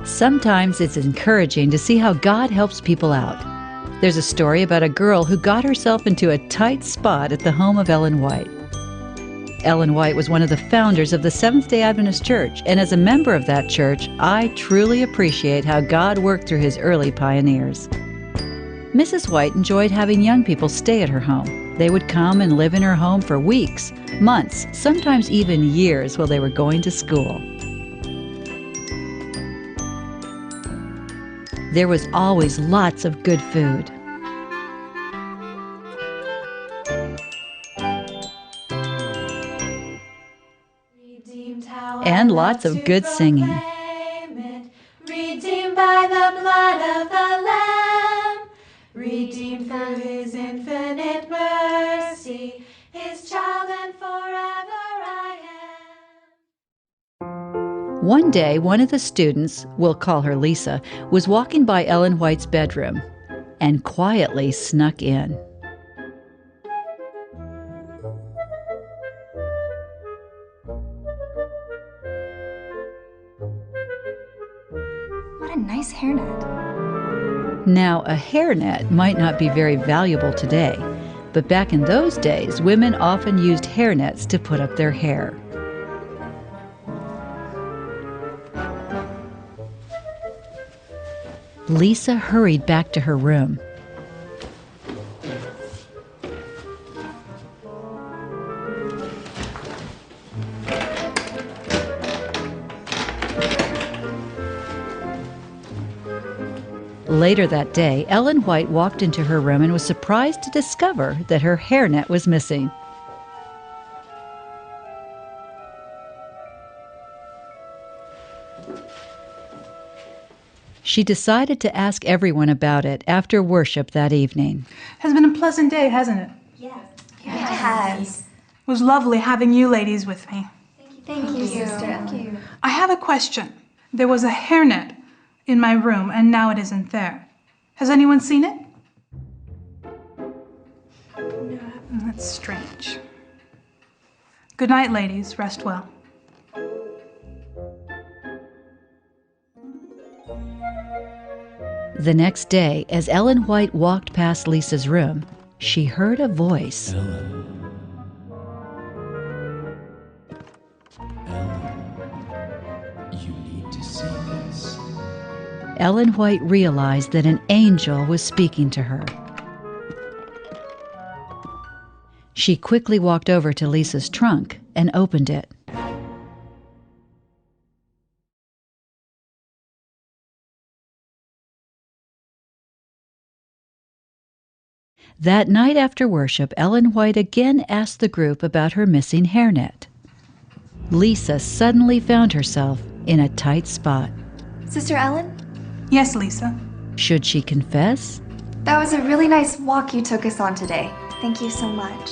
Sometimes it's encouraging to see how God helps people out. There's a story about a girl who got herself into a tight spot at the home of Ellen White. Ellen White was one of the founders of the Seventh-day Adventist Church, and as a member of that church, I truly appreciate how God worked through his early pioneers. Mrs. White enjoyed having young people stay at her home. They would come and live in her home for weeks, months, sometimes even years while they were going to school. There was always lots of good food. And lots of good singing. Redeemed by the blood of the Lamb, redeemed through his infinite mercy, his child and forever I am. One day, one of the students, we'll call her Lisa, was walking by Ellen White's bedroom and quietly snuck in. What a nice hairnet. Now, a hairnet might not be very valuable today, but back in those days, women often used hairnets to put up their hair. Lisa hurried back to her room. Later that day, Ellen White walked into her room and was surprised to discover that her hairnet was missing. She decided to ask everyone about it after worship that evening. Has been a pleasant day, hasn't it? Yes. It has. It was lovely having you ladies with me. Thank you, sister. Thank you. I have a question. There was a hairnet in my room, and now it isn't there. Has anyone seen it? No. That's strange. Good night, ladies. Rest well. The next day, as Ellen White walked past Lisa's room, she heard a voice. You need to see this. Ellen White realized that an angel was speaking to her. She quickly walked over to Lisa's trunk and opened it. That night after worship, Ellen White again asked the group about her missing hairnet. Lisa suddenly found herself in a tight spot. Sister Ellen? Yes, Lisa. Should she confess? That was a really nice walk you took us on today. Thank you so much.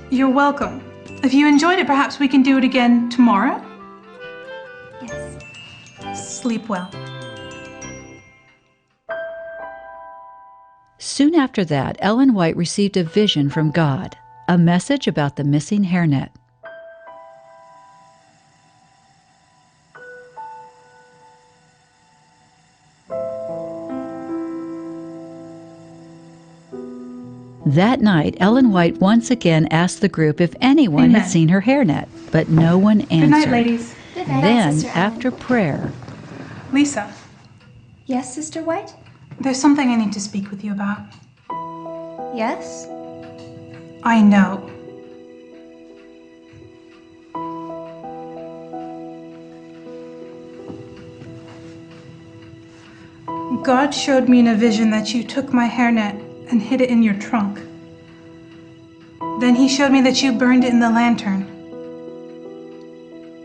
You're welcome. If you enjoyed it, perhaps we can do it again tomorrow? Yes. Sleep well. Soon after that, Ellen White received a vision from God, a message about the missing hairnet. That night, Ellen White once again asked the group if anyone had seen her hairnet, but no one answered. Good night, ladies. Good night, Then, Sister Ellen. after prayer, Lisa, Yes, Sister White? there's something I need to speak with you about. Yes? I know. God showed me in a vision that you took my hairnet and hid it in your trunk. Then he showed me that you burned it in the lantern.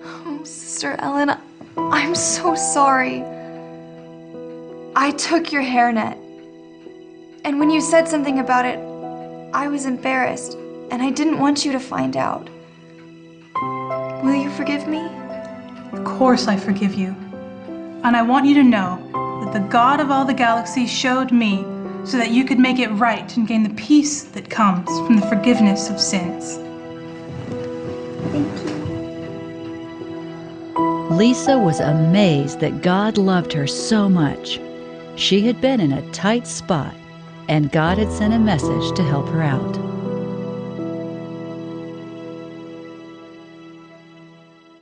Oh, Sister Ellen, I'm so sorry. I took your hairnet. And when you said something about it, I was embarrassed, and I didn't want you to find out. Will you forgive me? Of course I forgive you. And I want you to know that the God of all the galaxies showed me so that you could make it right and gain the peace that comes from the forgiveness of sins. Thank you. Lisa was amazed that God loved her so much. She had been in a tight spot, and God had sent a message to help her out.